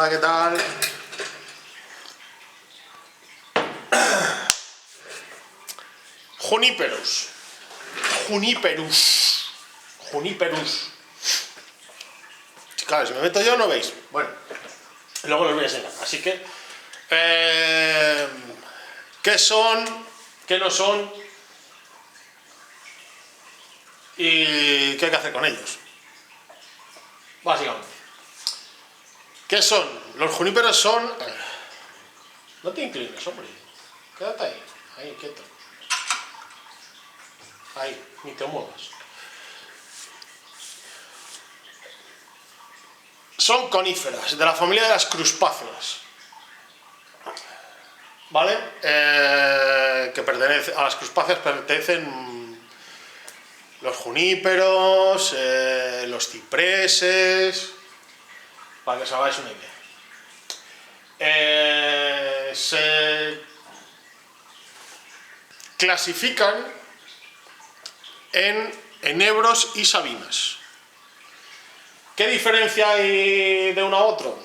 Hola, ¿qué tal? Juniperus. Claro, si me meto yo no veis. Bueno, luego los voy a enseñar. Así que, ¿qué son? ¿Qué no son? ¿Y qué hay que hacer con ellos? Básicamente. ¿Qué son? Los juníperos son... No te inclines, hombre. Quédate ahí. Ahí, quieto. Ahí, ni te muevas. Son coníferas, de la familia de las crustáceas. ¿Vale? Que pertenece a las crustáceas pertenecen los juníperos, los cipreses, para que os hagáis una idea. Se clasifican en enebros y sabinas. ¿Qué diferencia hay de uno a otro?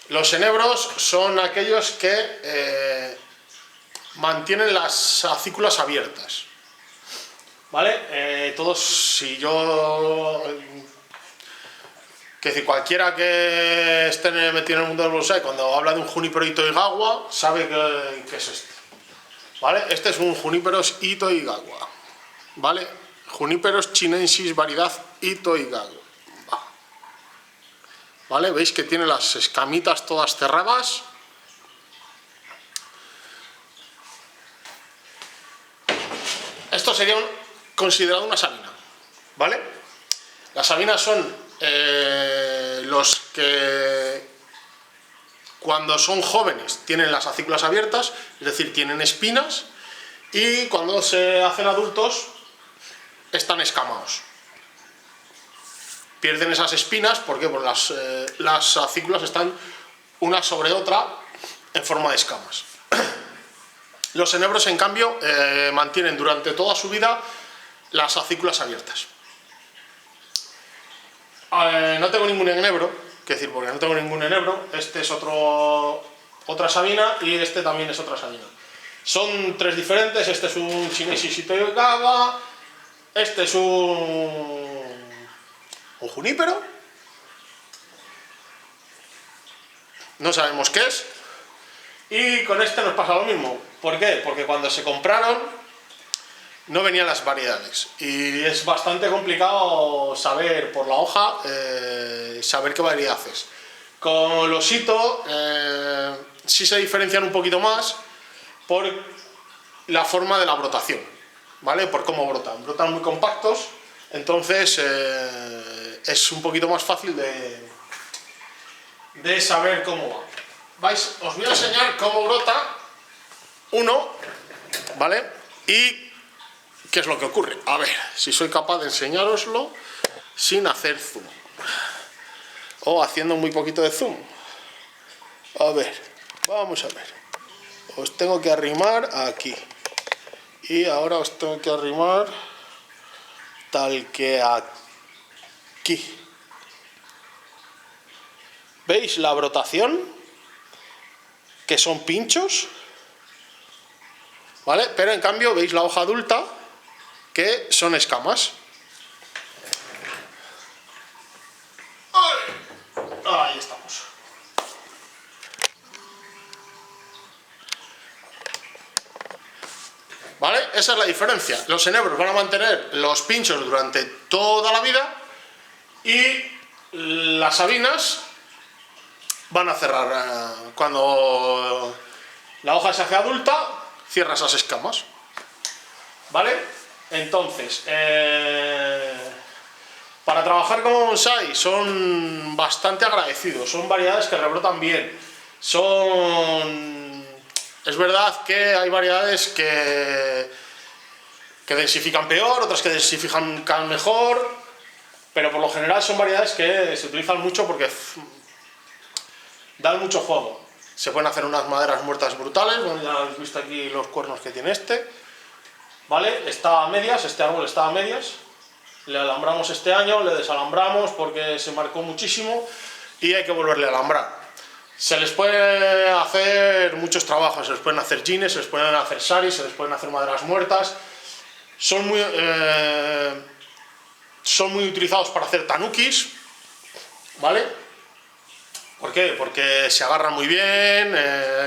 Los enebros son aquellos que mantienen las acículas abiertas. ¿Vale? Todos, si yo... Que decir, cualquiera que esté metido en el mundo del bonsái, cuando habla de un junípero Ito-Igawa, sabe que es este. ¿Vale? Este es un Juniperus Ito-Igawa. ¿Vale? Juniperus chinensis variedad Ito-Igawa. ¿Vale? ¿Veis que tiene las escamitas todas cerradas? Esto sería considerado una sabina. ¿Vale? Las sabinas son los que cuando son jóvenes tienen las acículas abiertas, es decir, tienen espinas, y cuando se hacen adultos están escamados. Pierden esas espinas porque las acículas están una sobre otra en forma de escamas. Los enebros, en cambio, mantienen durante toda su vida las acículas abiertas. No tengo ningún enebro, que decir, porque no tengo ningún enebro. Este es otra sabina y este también es otra sabina. Son tres diferentes. Este es un Chinensis Ito-Igawa, este es un junípero, no sabemos qué es, y con este nos pasa lo mismo. ¿Por qué? Porque cuando se compraron no venían las variedades y es bastante complicado saber por la hoja saber qué variedad es. Con los Ito sí se diferencian un poquito más por la forma de la brotación, ¿vale? Por cómo brotan muy compactos, entonces es un poquito más fácil de saber cómo va. Os voy a enseñar cómo brota uno, ¿vale? Y ¿qué es lo que ocurre? A ver, si soy capaz de enseñároslo sin hacer zoom. O haciendo muy poquito de zoom. A ver, vamos a ver. Os tengo que arrimar aquí. Y ahora os tengo que arrimar tal que aquí. ¿Veis la brotación? Que son pinchos. ¿Vale? Pero en cambio, ¿veis la hoja adulta? Que son escamas. Ahí estamos. ¿Vale? Esa es la diferencia. Los enebros van a mantener los pinchos durante toda la vida y las sabinas van a cerrar. Cuando la hoja se hace adulta, cierra esas escamas. ¿Vale? Entonces, para trabajar como bonsái son bastante agradecidos, son variedades que rebrotan bien, es verdad que hay variedades que densifican peor, otras que densifican mejor, pero por lo general son variedades que se utilizan mucho porque dan mucho juego. Se pueden hacer unas maderas muertas brutales, bueno, ya habéis visto aquí los cuernos que tiene este. ¿Vale? Está a medias, este árbol está a medias, le alambramos este año, le desalambramos porque se marcó muchísimo y hay que volverle a alambrar. Se les puede hacer muchos trabajos, se les pueden hacer jeans, se les pueden hacer saris, se les pueden hacer maderas muertas. Son muy utilizados para hacer tanukis, ¿vale? ¿Por qué? Porque se agarran muy bien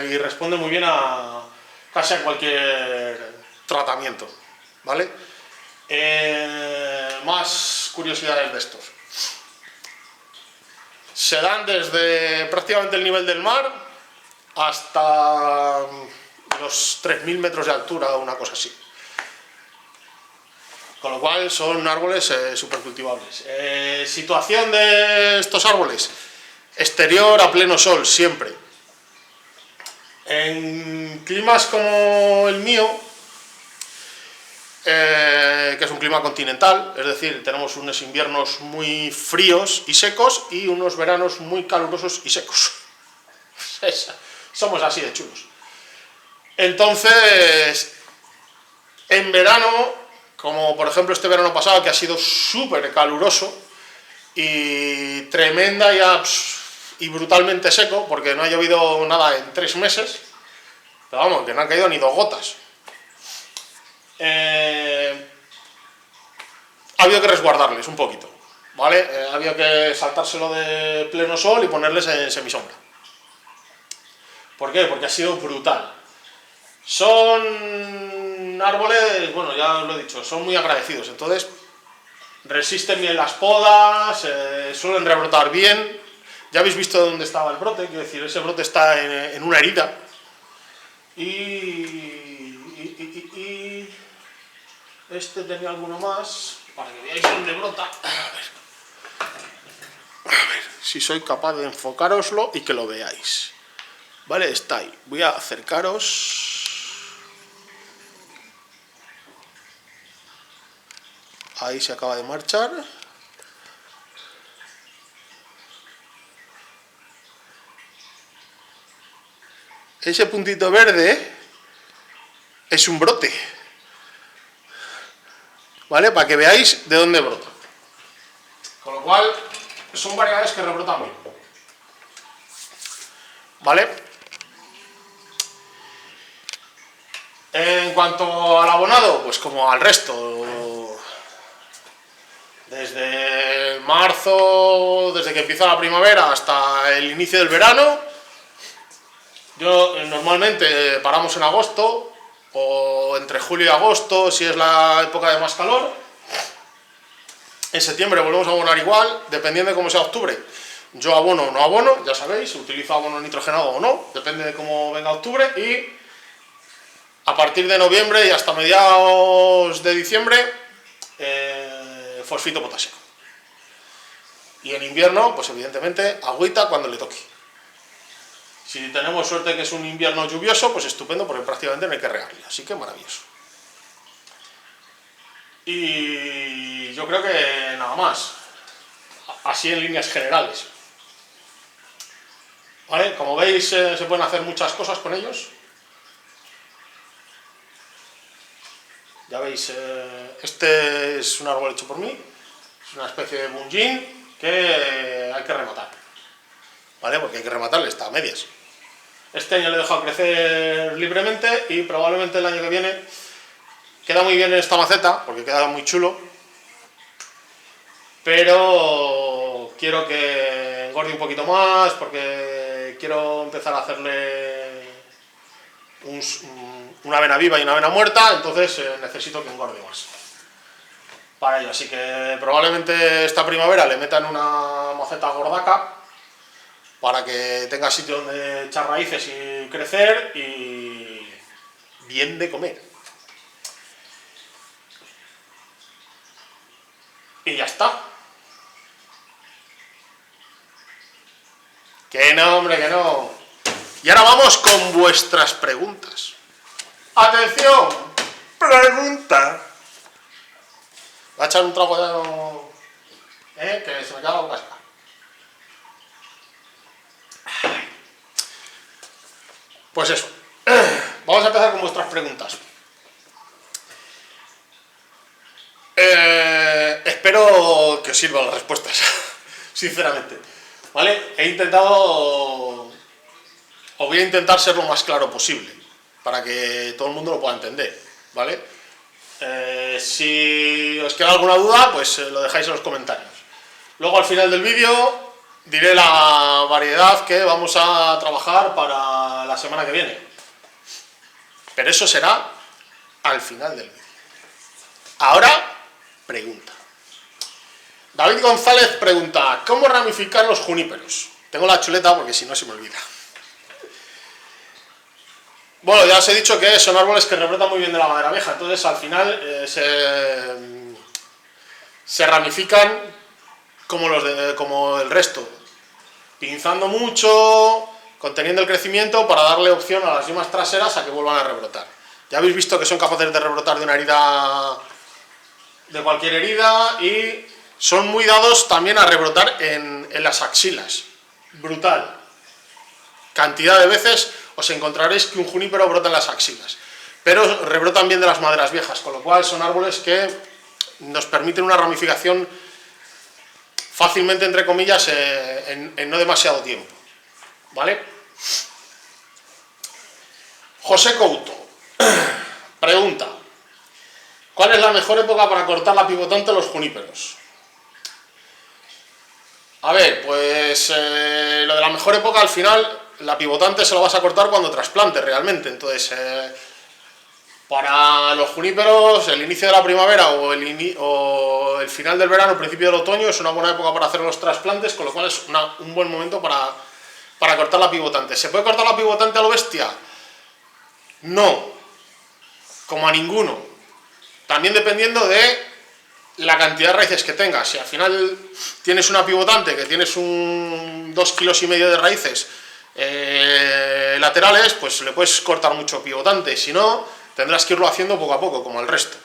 y responden muy bien a casi a cualquier tratamiento, ¿vale? Más curiosidades de estos. Se dan desde prácticamente el nivel del mar hasta los 3.000 metros de altura o una cosa así. Con lo cual son árboles súper cultivables. Situación de estos árboles: exterior a pleno sol, siempre. En climas como el mío, que es un clima continental, es decir, tenemos unos inviernos muy fríos y secos y unos veranos muy calurosos y secos. Somos así de chulos. Entonces, en verano, como por ejemplo este verano pasado, que ha sido súper caluroso y tremenda y brutalmente seco, porque no ha llovido nada en 3 meses, pero vamos, que no han caído ni 2 gotas. Ha habido que resguardarles un poquito, ¿vale? Ha habido que saltárselo de pleno sol y ponerles en semisombra. ¿Por qué? Porque ha sido brutal. Son árboles, bueno, ya os lo he dicho, son muy agradecidos, entonces resisten bien las podas, suelen rebrotar bien. Ya habéis visto dónde estaba el brote, quiero decir, ese brote está en una herida. Y este tenía alguno más, para que veáis dónde brota. A ver si soy capaz de enfocároslo y que lo veáis. Vale, está ahí. Voy a acercaros. Ahí se acaba de marchar. Ese puntito verde es un brote, ¿vale? Para que veáis de dónde brota. Con lo cual, son variedades que rebrotan bien, ¿vale? En cuanto al abonado, pues como al resto, desde marzo, desde que empieza la primavera hasta el inicio del verano. Yo normalmente paramos en agosto, o entre julio y agosto, si es la época de más calor. En septiembre volvemos a abonar igual, dependiendo de cómo sea octubre. Yo abono o no abono, ya sabéis, utilizo abono nitrogenado o no, depende de cómo venga octubre. Y a partir de noviembre y hasta mediados de diciembre, fosfito potásico. Y en invierno, pues evidentemente, agüita cuando le toque. Si tenemos suerte que es un invierno lluvioso, pues estupendo, porque prácticamente no hay que regarle, así que maravilloso. Y yo creo que nada más, así en líneas generales. ¿Vale? Como veis, se pueden hacer muchas cosas con ellos. Ya veis, este es un árbol hecho por mí, es una especie de bunjin que hay que rematar, ¿vale? Porque hay que rematarle, está a medias. Este año le he dejado crecer libremente y probablemente el año que viene queda muy bien en esta maceta, porque queda muy chulo, pero quiero que engorde un poquito más, porque quiero empezar a hacerle una vena viva y una vena muerta, entonces necesito que engorde más para ello. Así que probablemente esta primavera le metan una maceta gordaca para que tenga sitio donde echar raíces y crecer y bien de comer. Y ya está. Que no, hombre, que no. Y ahora vamos con vuestras preguntas. ¡Atención! ¡Pregunta! Voy a echar un trago de... que se me queda la boca seca. Pues eso. Vamos a empezar con vuestras preguntas. Espero que os sirvan las respuestas, sinceramente. ¿Vale? He intentado os voy a intentar ser lo más claro posible, para que todo el mundo lo pueda entender, ¿vale? Si os queda alguna duda, pues lo dejáis en los comentarios. Luego al final del vídeo diré la variedad que vamos a trabajar para la semana que viene. Pero eso será al final del vídeo. Ahora, pregunta. David González pregunta, ¿cómo ramificar los juníperos? Tengo la chuleta porque si no se me olvida. Bueno, ya os he dicho que son árboles que rebrotan muy bien de la madera vieja, entonces al final se ramifican como el resto, pinzando mucho, conteniendo el crecimiento para darle opción a las yemas traseras a que vuelvan a rebrotar. Ya habéis visto que son capaces de rebrotar de una herida, de cualquier herida, y son muy dados también a rebrotar en las axilas. Brutal. Cantidad de veces os encontraréis que un junípero brota en las axilas, pero rebrotan bien de las maderas viejas, con lo cual son árboles que nos permiten una ramificación fácilmente, entre comillas, en no demasiado tiempo, ¿vale? José Couto pregunta, ¿cuál es la mejor época para cortar la pivotante a los juníperos? A ver, pues lo de la mejor época, al final la pivotante se lo vas a cortar cuando trasplantes realmente. Entonces, para los juníperos, el inicio de la primavera o el final del verano, principio del otoño, es una buena época para hacer los trasplantes, con lo cual es un buen momento para cortar la pivotante. ¿Se puede cortar la pivotante a lo bestia? No, como a ninguno. También dependiendo de la cantidad de raíces que tengas. Si al final tienes una pivotante que tienes 2,5 kilos de raíces laterales, pues le puedes cortar mucho pivotante. Si no, tendrás que irlo haciendo poco a poco, como el resto,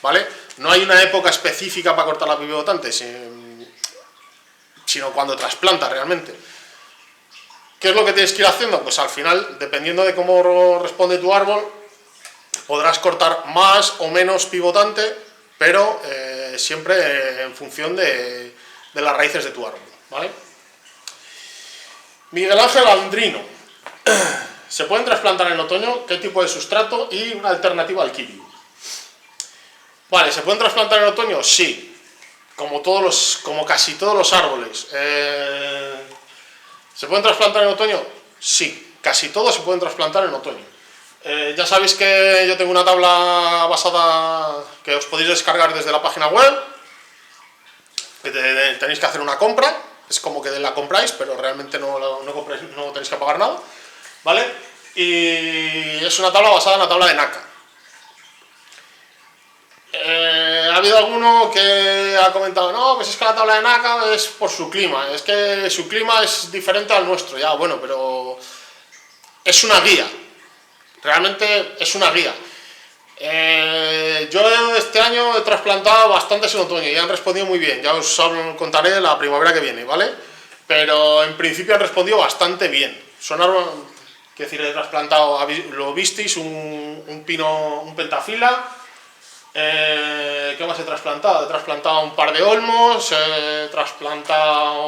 ¿vale? No hay una época específica para cortar la pivotante, sino cuando trasplantas realmente. ¿Qué es lo que tienes que ir haciendo? Pues al final, dependiendo de cómo responde tu árbol, podrás cortar más o menos pivotante, pero siempre en función de las raíces de tu árbol, ¿vale? Miguel Ángel Andrino, ¿se pueden trasplantar en otoño? ¿Qué tipo de sustrato? Y una alternativa al kiwi. Vale, ¿se pueden trasplantar en otoño? Sí, como casi todos los árboles. ¿Se pueden trasplantar en otoño? Sí, casi todos se pueden trasplantar en otoño. Ya sabéis que yo tengo una tabla basada que os podéis descargar desde la página web, que tenéis que hacer una compra, es como que la compráis, pero realmente no tenéis que pagar nada, ¿vale? Y es una tabla basada en la tabla de NACA. Ha habido alguno que ha comentado, no, pues es que la tabla de NACA es por su clima, es que su clima es diferente al nuestro, ya, bueno, pero es una guía. Realmente es una guía. Yo este año he trasplantado bastantes en otoño y han respondido muy bien. Ya os contaré la primavera que viene, ¿vale? Pero en principio han respondido bastante bien. Son árboles, quiero decir, he trasplantado, lo visteis, un pino, un pentafila. ¿Qué más he trasplantado? He trasplantado un par de olmos, he trasplantado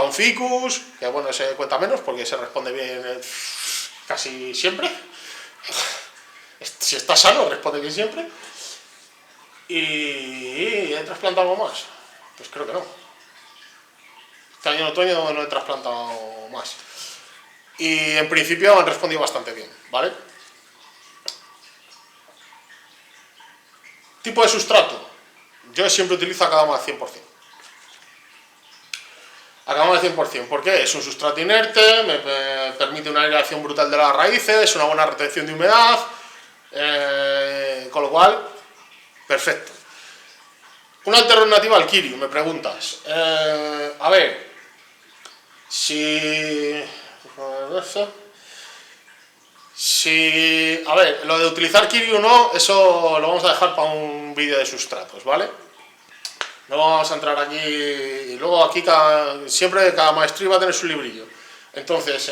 un ficus, que bueno, se cuenta menos porque se responde bien casi siempre. Si está sano, responde bien siempre. ¿Y he trasplantado algo más? Pues creo que no. Este año en otoño no he trasplantado más. Y en principio han respondido bastante bien, ¿vale? Tipo de sustrato. Yo siempre utilizo Akadama al 100%. Acabamos al 100%. ¿Por qué? Es un sustrato inerte, me permite una aireación brutal de las raíces, una buena retención de humedad, con lo cual, perfecto. Una alternativa al Kiryu, me preguntas. A ver, a ver, lo de utilizar Kiryu no, eso lo vamos a dejar para un vídeo de sustratos, ¿vale? No vamos a entrar aquí, y luego aquí siempre cada maestría va a tener su librillo. Entonces,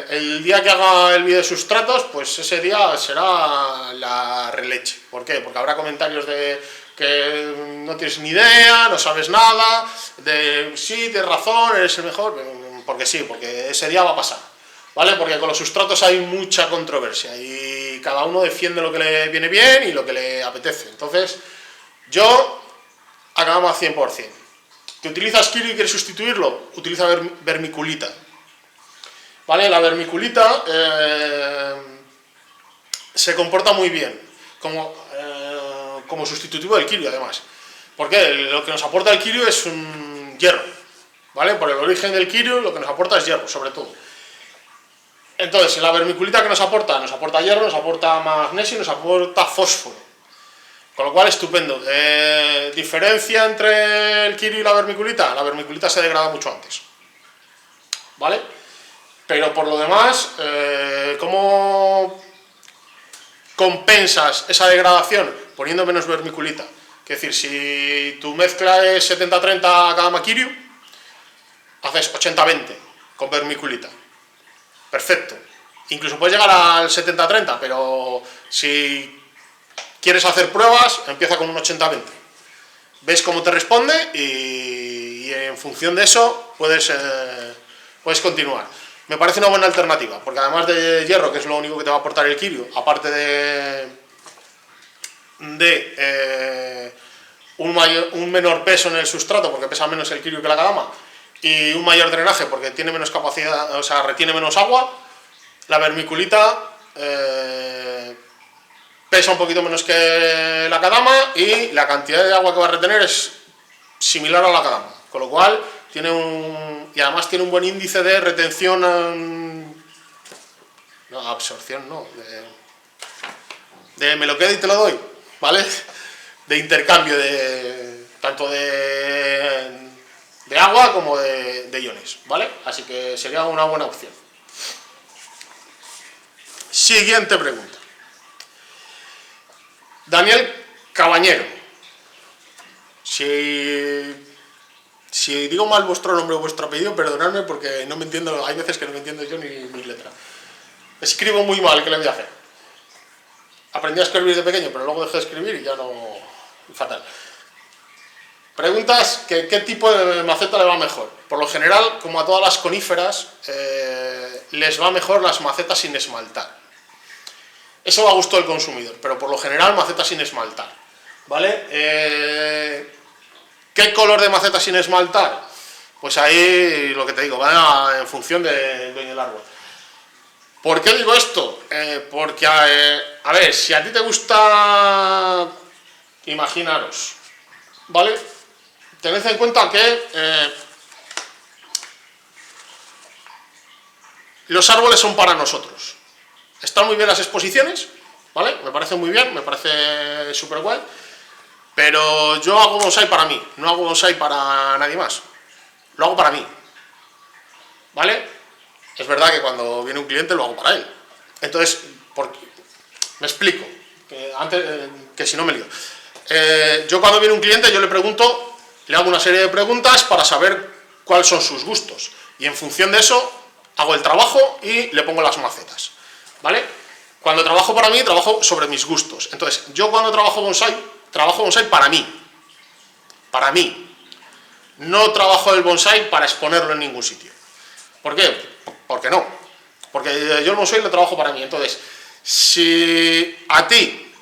el día que haga el vídeo de sustratos, pues ese día será la releche. ¿Por qué? Porque habrá comentarios de que no tienes ni idea, no sabes nada, de sí, tienes razón, eres el mejor. porque sí, porque ese día va a pasar, ¿vale? Porque con los sustratos hay mucha controversia y cada uno defiende lo que le viene bien y lo que le apetece. Entonces, yo acabamos al 100%. ¿Que utilizas kirio y quieres sustituirlo? Utiliza vermiculita. ¿Vale? La vermiculita se comporta muy bien como sustitutivo del kirio, además. Porque lo que nos aporta el kirio es un hierro, ¿vale? Por el origen del kirio lo que nos aporta es hierro, sobre todo. Entonces, la vermiculita que nos aporta hierro, nos aporta magnesio y nos aporta fósforo. Con lo cual, estupendo. ¿Diferencia entre el kirio y la vermiculita se degrada mucho antes, ¿vale? Pero por lo demás, ¿cómo compensas esa degradación? Poniendo menos vermiculita. Es decir, si tu mezcla es 70-30 Akadama Kiryu, haces 80-20 con vermiculita. Perfecto. Incluso puedes llegar al 70-30, pero si quieres hacer pruebas, empieza con un 80-20. Ves cómo te responde y en función de eso puedes continuar. Me parece una buena alternativa, porque además de hierro, que es lo único que te va a aportar el Kiryu, aparte de un menor peso en el sustrato, porque pesa menos el Kiryu que la Akadama, y un mayor drenaje, porque tiene menos capacidad, o sea, retiene menos agua, la vermiculita pesa un poquito menos que la Akadama y la cantidad de agua que va a retener es similar a la Akadama, con lo cual y además tiene un buen índice de retención, no, absorción, no, de me lo quedo y te lo doy, ¿vale? De intercambio tanto de agua como de iones, ¿vale? Así que sería una buena opción. Siguiente pregunta. Daniel Cabañero. Si digo mal vuestro nombre o vuestro apellido, perdonadme porque no me entiendo, hay veces que no me entiendo yo ni mi letra. Escribo muy mal, ¿qué le voy a hacer? Aprendí a escribir de pequeño, pero luego dejé de escribir y ya no... fatal. Preguntas que qué tipo de maceta le va mejor. Por lo general, como a todas las coníferas, les va mejor las macetas sin esmaltar. Eso va a gusto del consumidor, pero por lo general macetas sin esmaltar, ¿vale? ¿Qué color de maceta sin esmaltar? Pues ahí lo que te digo, va en función del dueño del árbol. ¿Por qué digo esto? Porque, a ver, si a ti te gusta, imaginaros, ¿vale? Tened en cuenta que los árboles son para nosotros. Están muy bien las exposiciones, ¿vale? Me parece muy bien, me parece súper guay, pero yo hago bonsai para mí, no hago bonsai para nadie más. Lo hago para mí, ¿vale? Es verdad que cuando viene un cliente lo hago para él. Entonces, me explico, que si no me lío. Yo cuando viene un cliente, yo le pregunto, le hago una serie de preguntas para saber cuáles son sus gustos. Y en función de eso, hago el trabajo y le pongo las macetas, ¿vale? Cuando trabajo para mí, trabajo sobre mis gustos. Entonces, yo cuando trabajo bonsai para mí. Para mí. No trabajo el bonsai para exponerlo en ningún sitio. ¿Por qué? Porque no. Porque yo el bonsai lo trabajo para mí. Entonces, si a ti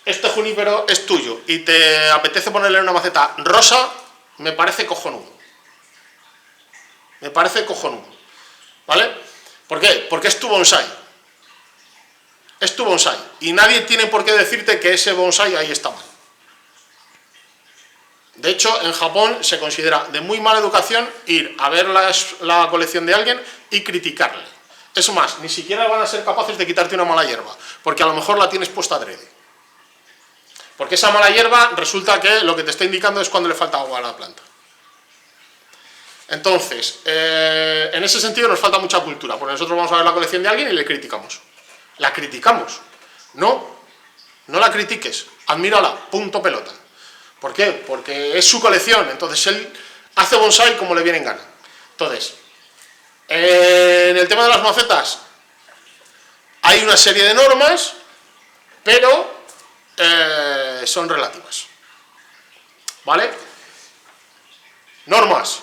este junípero es tuyo y te apetece ponerle una maceta rosa, me parece cojonudo. Me parece cojonudo. ¿Vale? ¿Por qué? Porque es tu bonsai. Es tu bonsai. Y nadie tiene por qué decirte que ese bonsai ahí está mal. De hecho, en Japón se considera de muy mala educación ir a ver la colección de alguien y criticarle. Es más, ni siquiera van a ser capaces de quitarte una mala hierba, porque a lo mejor la tienes puesta adrede. Porque esa mala hierba resulta que lo que te está indicando es cuando le falta agua a la planta. Entonces, en ese sentido nos falta mucha cultura, porque nosotros vamos a ver la colección de alguien y le criticamos. La criticamos. No la critiques, admírala, punto pelota. ¿Por qué? Porque es su colección, entonces él hace bonsai como le viene en gana. Entonces, en el tema de las macetas, hay una serie de normas, pero son relativas. ¿Vale? Normas.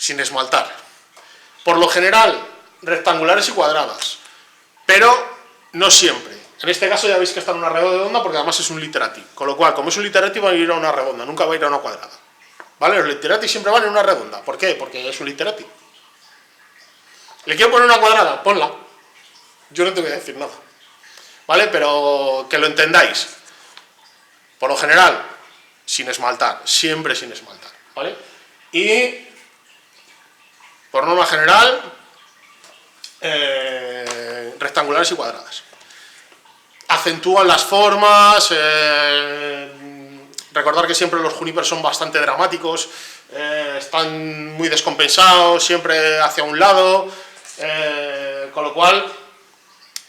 sin esmaltar. Por lo general, rectangulares y cuadradas, pero no siempre. En este caso ya veis que está en una redonda porque además es un literati, con lo cual, como es un literati, va a ir a una redonda, nunca va a ir a una cuadrada. ¿Vale? Los literati siempre van en una redonda. ¿Por qué? Porque es un literati. ¿Le quiero poner una cuadrada? Ponla. Yo no te voy a decir nada. ¿Vale? Pero que lo entendáis. Por lo general, sin esmaltar. Siempre sin esmaltar. ¿Vale? Y, por norma general, rectangulares y cuadradas. Acentúan las formas. Recordar que siempre los junipers son bastante dramáticos, están muy descompensados, siempre hacia un lado, con lo cual,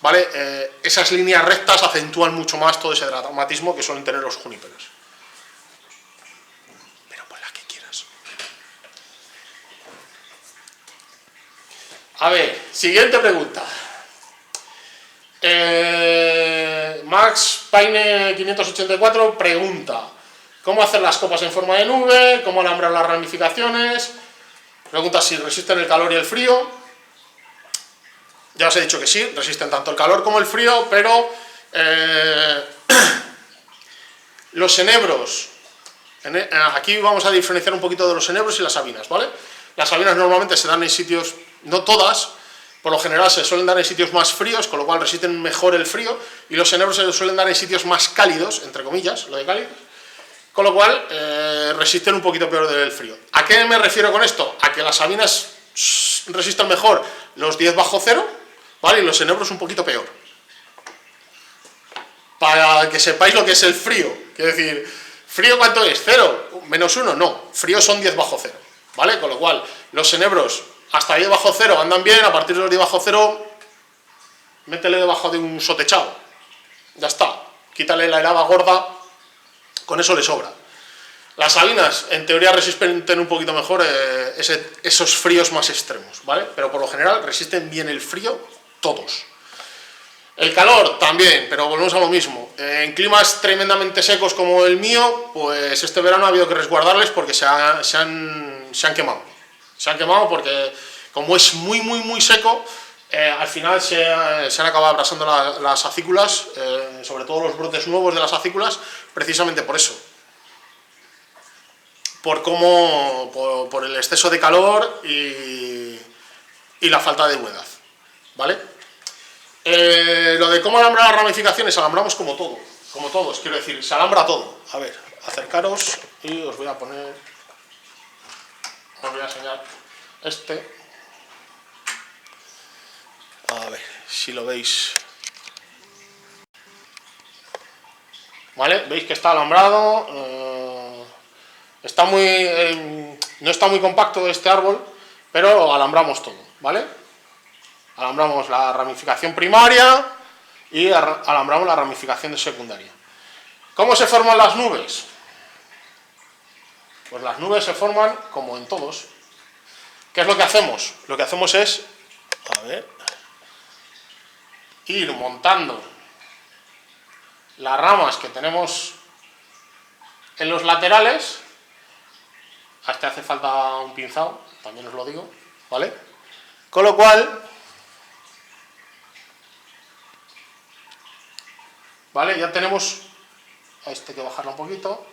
¿vale? Esas líneas rectas acentúan mucho más todo ese dramatismo que suelen tener los junipers. Pero pon la que quieras. A ver, siguiente pregunta. Max Paine 584 pregunta: ¿cómo hacer las copas en forma de nube? ¿Cómo alambrar las ramificaciones? Pregunta si resisten el calor y el frío. Ya os he dicho que sí, resisten tanto el calor como el frío, pero los enebros, aquí vamos a diferenciar un poquito de los enebros y las sabinas, ¿vale? Las sabinas normalmente se dan en sitios, no todas, por lo general se suelen dar en sitios más fríos, con lo cual resisten mejor el frío, y los enebros se suelen dar en sitios más cálidos, entre comillas, lo de cálidos, con lo cual resisten un poquito peor del frío. ¿A qué me refiero con esto? A que las sabinas resisten mejor los 10 bajo cero, ¿vale? Y los enebros un poquito peor. Para que sepáis lo que es el frío. Quiero decir, ¿frío cuánto es? ¿0? ¿-1? No, frío son 10 bajo cero, ¿vale? Con lo cual, los enebros hasta 10 bajo cero andan bien, a partir de los 10 bajo cero, métele debajo de un sotechado. Ya está, quítale la helada gorda, con eso le sobra. Las sabinas, en teoría, resisten un poquito mejor esos fríos más extremos, ¿vale? Pero por lo general resisten bien el frío todos. El calor también, pero volvemos a lo mismo. En climas tremendamente secos como el mío, pues este verano ha habido que resguardarles porque se han quemado. Se han quemado porque, como es muy seco, al final se han acabado abrasando las acículas, sobre todo los brotes nuevos de las acículas, precisamente por eso. Por el exceso de calor y la falta de humedad, ¿vale? Lo de cómo alambrar las ramificaciones, alambramos como todos, quiero decir, se alambra todo. A ver, acercaros y os voy a enseñar este. A ver, si lo veis. ¿Vale? Veis que está alambrado, no está muy compacto este árbol, pero lo alambramos todo, ¿vale? Alambramos la ramificación primaria y alambramos la ramificación secundaria. ¿Cómo se forman las nubes? Pues las nubes se forman como en todos. ¿Qué es lo que hacemos? Lo que hacemos es, ir montando las ramas que tenemos en los laterales. A este hace falta un pinzado, también os lo digo, ¿vale? Con lo cual, ¿vale? Ya tenemos, a este hay que bajarlo un poquito,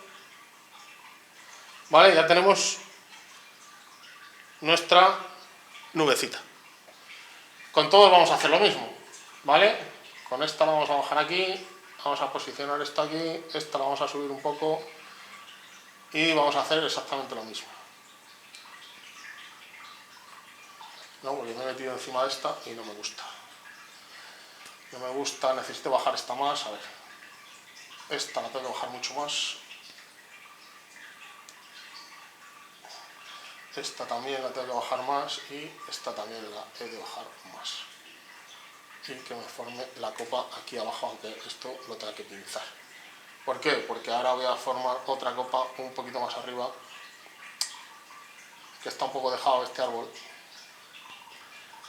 ¿vale? Ya tenemos nuestra nubecita. Con todos vamos a hacer lo mismo, ¿vale? Con esta la vamos a bajar aquí, vamos a posicionar esto aquí, esta la vamos a subir un poco y vamos a hacer exactamente lo mismo. No, porque me he metido encima de esta y no me gusta. No me gusta, necesito bajar esta más, a ver. Esta la tengo que bajar mucho más. Esta también la tengo que bajar más y esta también la he de bajar más. Y que me forme la copa aquí abajo, aunque esto lo tenga que pinzar. ¿Por qué? Porque ahora voy a formar otra copa un poquito más arriba, que está un poco dejado este árbol.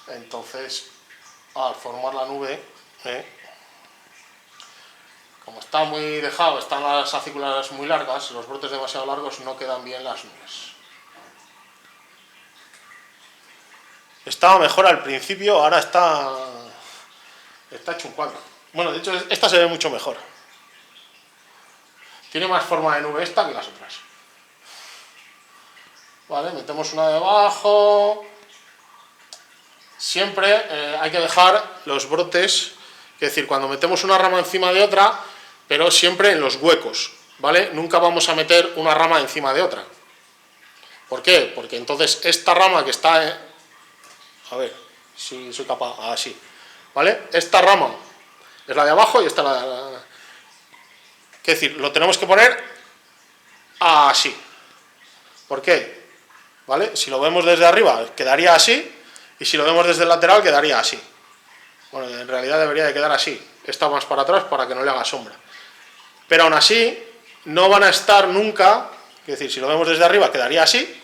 Entonces, al formar la nube, como está muy dejado, están las acículas muy largas, los brotes demasiado largos, no quedan bien las nubes. Estaba mejor al principio, ahora está hecho un cuadro. Bueno, de hecho esta se ve mucho mejor. Tiene más forma de nube esta que las otras. Vale, metemos una debajo. Siempre hay que dejar los brotes, es decir, cuando metemos una rama encima de otra, pero siempre en los huecos, ¿vale? Nunca vamos a meter una rama encima de otra. ¿Por qué? Porque entonces esta rama que está... a ver, si soy capaz... así, ¿vale? Esta rama es la de abajo y esta la... es decir, lo tenemos que poner así. ¿Por qué? ¿Vale? Si lo vemos desde arriba quedaría así, y si lo vemos desde el lateral quedaría así. Bueno, en realidad debería de quedar así. Está más para atrás para que no le haga sombra. Pero aún así, no van a estar nunca, es decir, si lo vemos desde arriba quedaría así,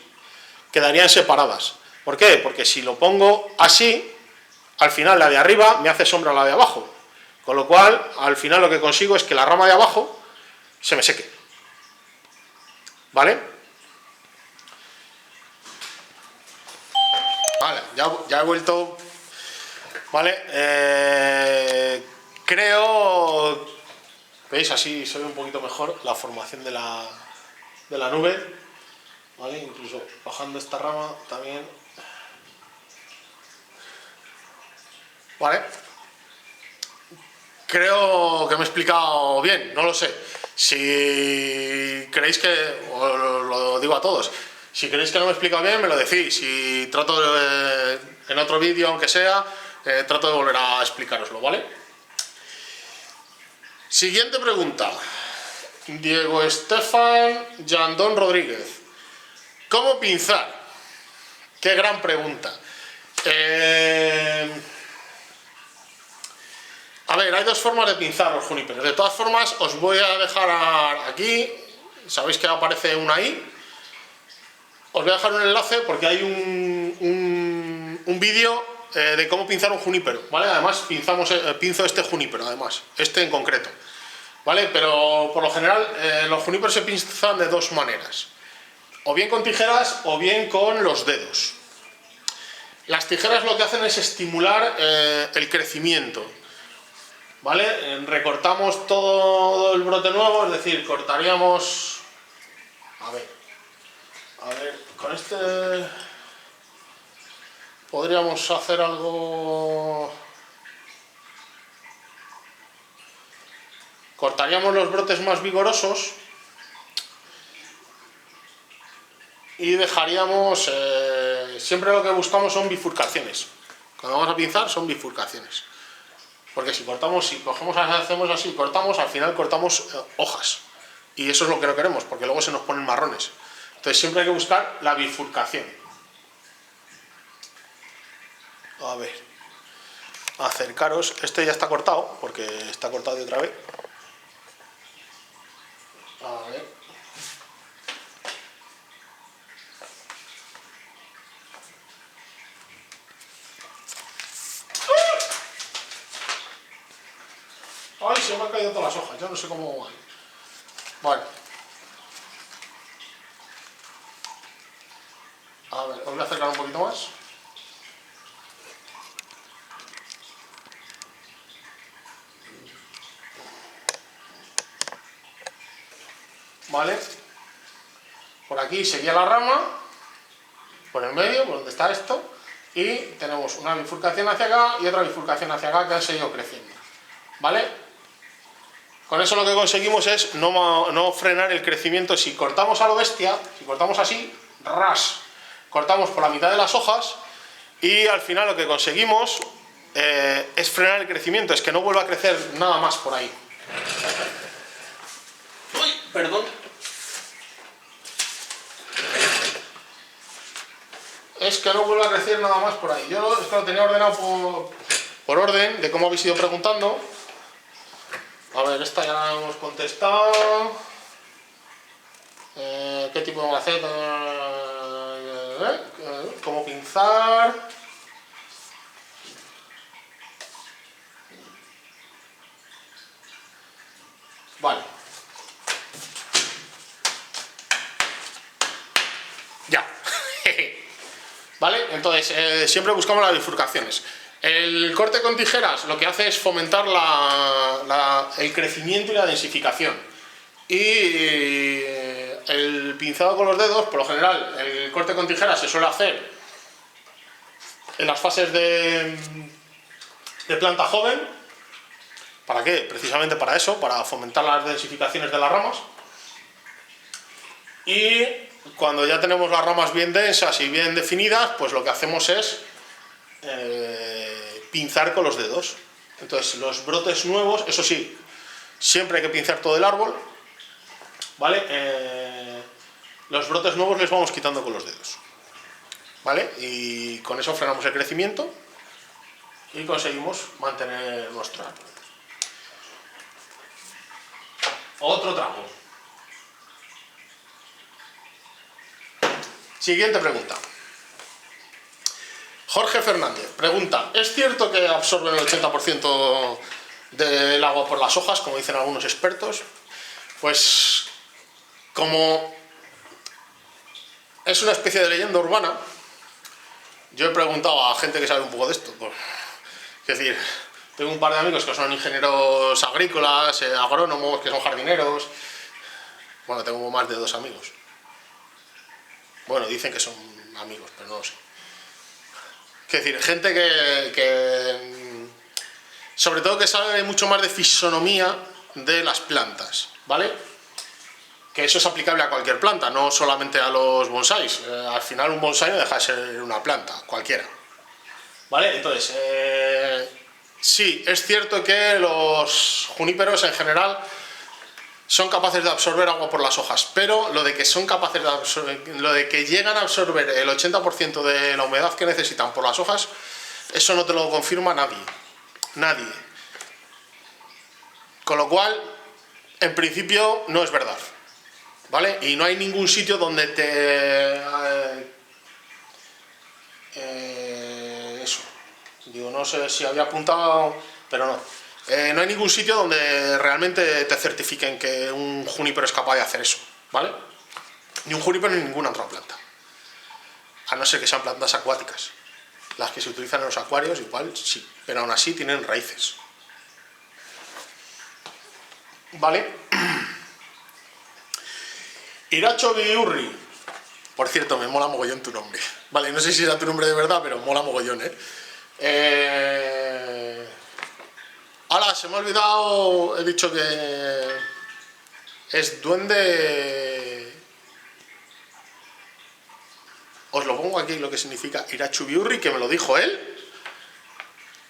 quedarían separadas. ¿Por qué? Porque si lo pongo así, al final la de arriba me hace sombra a la de abajo. Con lo cual, al final lo que consigo es que la rama de abajo se me seque. ¿Vale? Vale, ya he vuelto. Vale, creo, veis, así se ve un poquito mejor la formación de la nube, vale, incluso bajando esta rama también, vale. Creo que me he explicado bien, no lo sé. Si creéis que, os lo digo a todos, si creéis que no me he explicado bien, me lo decís. Si trato de, en otro vídeo, aunque sea, trato de volver a explicároslo, ¿vale? Siguiente pregunta. Diego Estefan Yandón Rodríguez. ¿Cómo pinzar? Qué gran pregunta. A ver, hay dos formas de pinzar los juníperos. De todas formas, os voy a dejar aquí, sabéis que aparece una ahí. Os voy a dejar un enlace porque hay un vídeo de cómo pinzar un junípero, ¿vale? Además, pinzo este junípero, además, este en concreto, ¿vale? Pero por lo general, los juníperos se pinzan de dos maneras. O bien con tijeras o bien con los dedos. Las tijeras lo que hacen es estimular el crecimiento. ¿Vale? Recortamos todo el brote nuevo, es decir, cortaríamos... A ver, con este... podríamos hacer algo... Cortaríamos los brotes más vigorosos y dejaríamos... siempre lo que buscamos son bifurcaciones. Cuando vamos a pinzar son bifurcaciones. Porque si cortamos, si cogemos, hacemos así, cortamos, al final cortamos hojas. Y eso es lo que no queremos, porque luego se nos ponen marrones. Entonces siempre hay que buscar la bifurcación. A ver, acercaros. Este ya está cortado, porque está cortado de otra vez. A ver. ¡Ay! Se me han caído todas las hojas, ya no sé cómo van. Bueno. A ver, os voy a acercar un poquito más. Vale. Por aquí seguía la rama, por el medio, por donde está esto, y tenemos una bifurcación hacia acá y otra bifurcación hacia acá que han seguido creciendo. ¿Vale? Con eso lo que conseguimos es no frenar el crecimiento. Si cortamos a lo bestia, si cortamos así, ras, cortamos por la mitad de las hojas y al final lo que conseguimos es frenar el crecimiento, es que no vuelva a crecer nada más por ahí. Uy, perdón. Es que no vuelva a crecer nada más por ahí. Yo esto lo tenía ordenado por orden de cómo habéis ido preguntando. A ver, esta ya la hemos contestado. ¿Qué tipo de maceta? ¿Cómo pinzar? Vale. Ya. ¿vale? Entonces, siempre buscamos las bifurcaciones. El corte con tijeras lo que hace es fomentar el crecimiento y la densificación. Y el pinzado con los dedos, por lo general, el corte con tijeras se suele hacer en las fases de planta joven. ¿Para qué? Precisamente para eso, para fomentar las densificaciones de las ramas. Y cuando ya tenemos las ramas bien densas y bien definidas, pues lo que hacemos es pinzar con los dedos. Entonces los brotes nuevos, eso sí, siempre hay que pinzar todo el árbol, ¿vale? Los brotes nuevos les vamos quitando con los dedos, ¿vale? Y con eso frenamos el crecimiento y conseguimos mantener nuestro árbol. Otro trago. Siguiente pregunta. Jorge Fernández pregunta: ¿es cierto que absorben el 80% del agua por las hojas, como dicen algunos expertos? Pues como es una especie de leyenda urbana, yo he preguntado a gente que sabe un poco de esto. Es decir, tengo un par de amigos que son ingenieros agrícolas, agrónomos, que son jardineros. Bueno, tengo más de 2 amigos. Bueno, dicen que son amigos, pero no lo sé. Es decir, gente que sobre todo que sabe mucho más de fisonomía de las plantas, ¿vale? Que eso es aplicable a cualquier planta, no solamente a los bonsáis. Al final un bonsái no deja de ser una planta, cualquiera. ¿Vale? Entonces, sí, es cierto que los juníperos en general son capaces de absorber agua por las hojas, pero lo de que son capaces de absorber, lo de que llegan a absorber el 80% de la humedad que necesitan por las hojas, eso no te lo confirma nadie. Nadie. Con lo cual, en principio, no es verdad. ¿Vale? Y no hay ningún sitio donde eso. Digo, no sé si había apuntado, pero no. No hay ningún sitio donde realmente te certifiquen que un junípero es capaz de hacer eso, ¿vale? Ni un junípero ni ninguna otra planta. A no ser que sean plantas acuáticas. Las que se utilizan en los acuarios, igual sí, pero aún así tienen raíces. ¿Vale? Iracho Biurri. Por cierto, me mola mogollón tu nombre. Vale, no sé si era tu nombre de verdad, pero mola mogollón, Ahora, se me ha olvidado, he dicho que es duende. Os lo pongo aquí lo que significa Iracho Biurri, que me lo dijo él,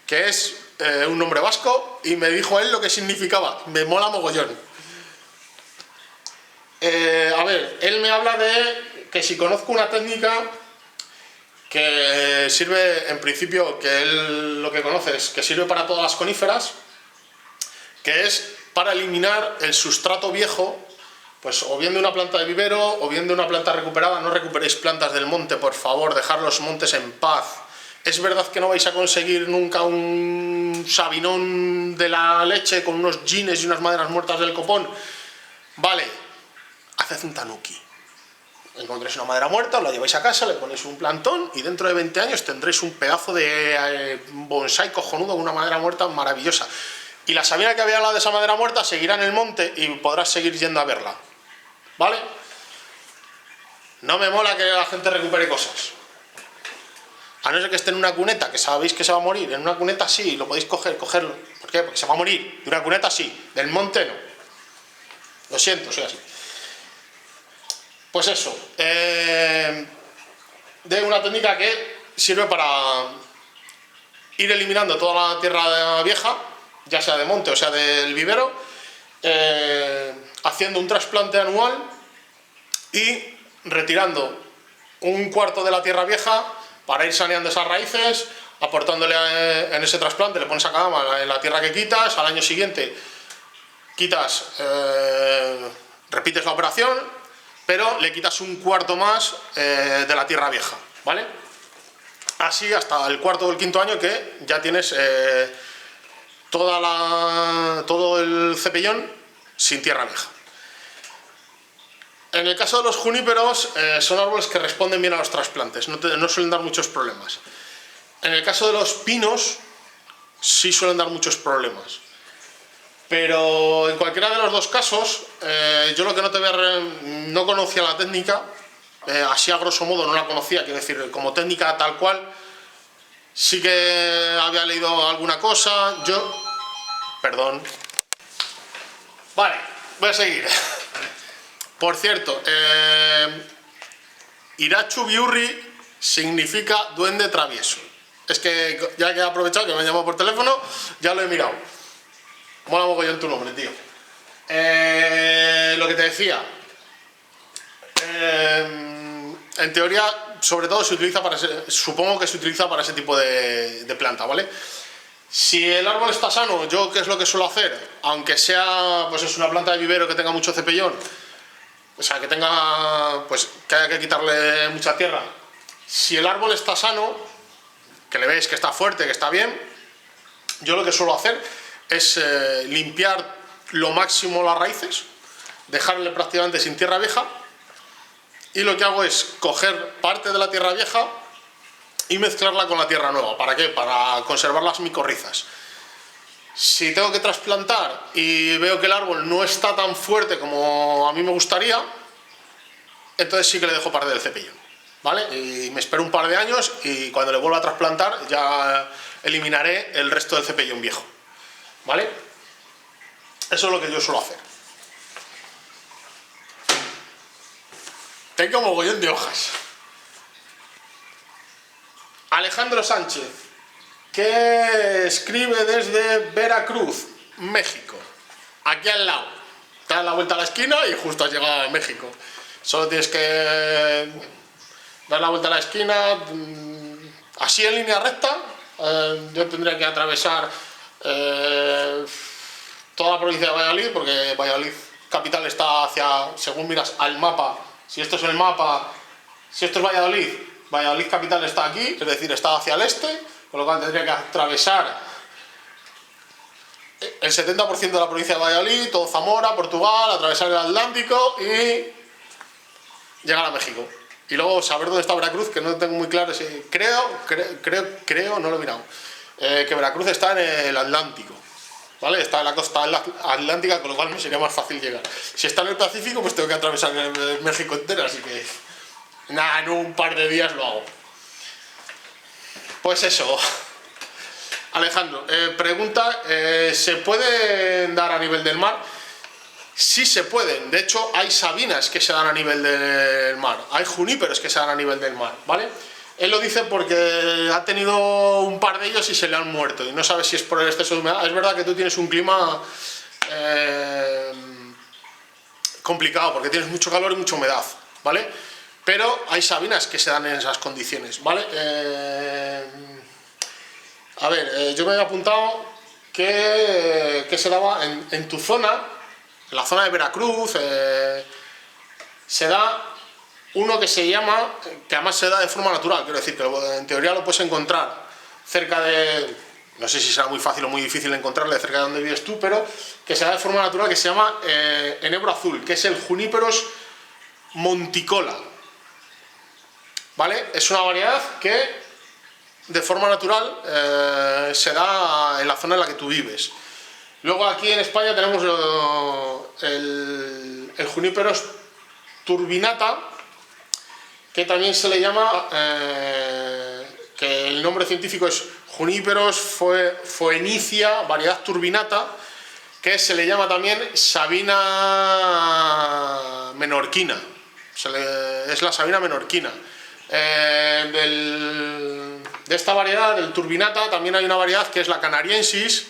que es un nombre vasco, y me dijo él lo que significaba. Me mola mogollón. A ver, él me habla de que si conozco una técnica que sirve, en principio, que él lo que conoce es que sirve para todas las coníferas, que es para eliminar el sustrato viejo, pues o bien de una planta de vivero o bien de una planta recuperada. No recuperéis plantas del monte, por favor, dejad los montes en paz. Es verdad que no vais a conseguir nunca un sabinón de la leche con unos gines y unas maderas muertas del copón. Vale, haced un tanuki. Encontréis una madera muerta, os la lleváis a casa, le ponéis un plantón y dentro de 20 años tendréis un pedazo de bonsái cojonudo con una madera muerta maravillosa. Y la sabina que había al lado de esa madera muerta seguirá en el monte y podrás seguir yendo a verla. ¿Vale? No me mola que la gente recupere cosas. A no ser que esté en una cuneta, que sabéis que se va a morir. En una cuneta sí, lo podéis cogerlo. ¿Por qué? Porque se va a morir. De una cuneta sí, del monte no. Lo siento, soy así. Pues eso, de una técnica que sirve para ir eliminando toda la tierra vieja, ya sea de monte o sea del vivero, haciendo un trasplante anual y retirando un cuarto de la tierra vieja para ir saneando esas raíces, aportándole en ese trasplante, le pones a cada una en la tierra que quitas, al año siguiente quitas, repites la operación, pero le quitas un cuarto más de la tierra vieja, ¿vale? Así hasta el cuarto o el quinto año que ya tienes todo el cepellón sin tierra vieja. En el caso de los juníperos, son árboles que responden bien a los trasplantes, no suelen dar muchos problemas. En el caso de los pinos, sí suelen dar muchos problemas. Pero en cualquiera de los dos casos, yo lo que no conocía la técnica, así a grosso modo no la conocía, quiero decir, como técnica tal cual, sí que había leído alguna cosa, perdón. Vale, voy a seguir. Por cierto, Irachu Biurri significa duende travieso. Es que ya que he aprovechado que me han llamado por teléfono, ya lo he mirado. Mola mogollón tu nombre, tío. Lo que te decía. En teoría, sobre todo se utiliza supongo que se utiliza para ese tipo de planta, ¿vale? Si el árbol está sano, yo qué es lo que suelo hacer, aunque sea, pues es una planta de vivero que tenga mucho cepellón, o sea, que tenga, pues que haya que quitarle mucha tierra. Si el árbol está sano, que le veis que está fuerte, que está bien, yo lo que suelo hacer es limpiar lo máximo las raíces, dejarle prácticamente sin tierra vieja, y lo que hago es coger parte de la tierra vieja y mezclarla con la tierra nueva. ¿Para qué? Para conservar las micorrizas. Si tengo que trasplantar y veo que el árbol no está tan fuerte como a mí me gustaría, entonces sí que le dejo parte del cepellón, ¿vale? Y me espero un par de años y cuando le vuelva a trasplantar ya eliminaré el resto del cepellón viejo, ¿vale? Eso es lo que yo suelo hacer. Tengo mogollón de hojas. Alejandro Sánchez, que escribe desde Veracruz, México. Aquí al lado. Te das la vuelta a la esquina y justo has llegado a México. Solo tienes que dar la vuelta a la esquina, así en línea recta. Yo tendría que atravesar toda la provincia de Valladolid, porque Valladolid capital está hacia, según miras al mapa, si esto es el mapa, si esto es Valladolid, Valladolid capital está aquí, es decir, está hacia el este, con lo cual tendría que atravesar el 70% de la provincia de Valladolid, todo Zamora, Portugal, atravesar el Atlántico y llegar a México. Y luego saber dónde está Veracruz, que no tengo muy claro, creo, no lo he mirado, que Veracruz está en el Atlántico, ¿vale? Está en la costa atlántica, con lo cual me sería más fácil llegar. Si está en el Pacífico, pues tengo que atravesar México entero, así que nada, en un par de días lo hago. Pues eso. Alejandro, pregunta, ¿se pueden dar a nivel del mar? Sí se pueden, de hecho hay sabinas que se dan a nivel del mar, hay juníperos que se dan a nivel del mar, ¿vale? Él lo dice porque ha tenido un par de ellos y se le han muerto y no sabe si es por el exceso de humedad. Es verdad que tú tienes un clima complicado porque tienes mucho calor y mucha humedad, ¿vale? Pero hay sabinas que se dan en esas condiciones, ¿vale? A ver, yo me había apuntado que se daba en tu zona, en la zona de Veracruz, se da uno que se llama, que además se da de forma natural, quiero decir, que en teoría lo puedes encontrar cerca de, no sé si será muy fácil o muy difícil encontrarle cerca de donde vives tú, pero que se da de forma natural, que se llama enebro azul, que es el Juniperus monticola, ¿vale? Es una variedad que de forma natural se da en la zona en la que tú vives. Luego aquí en España tenemos el Juniperus turbinata, que también se le llama, que el nombre científico es Juniperus phoenicia, variedad turbinata, que se le llama también Sabina menorquina, es la Sabina menorquina. De esta variedad, del turbinata, también hay una variedad que es la canariensis,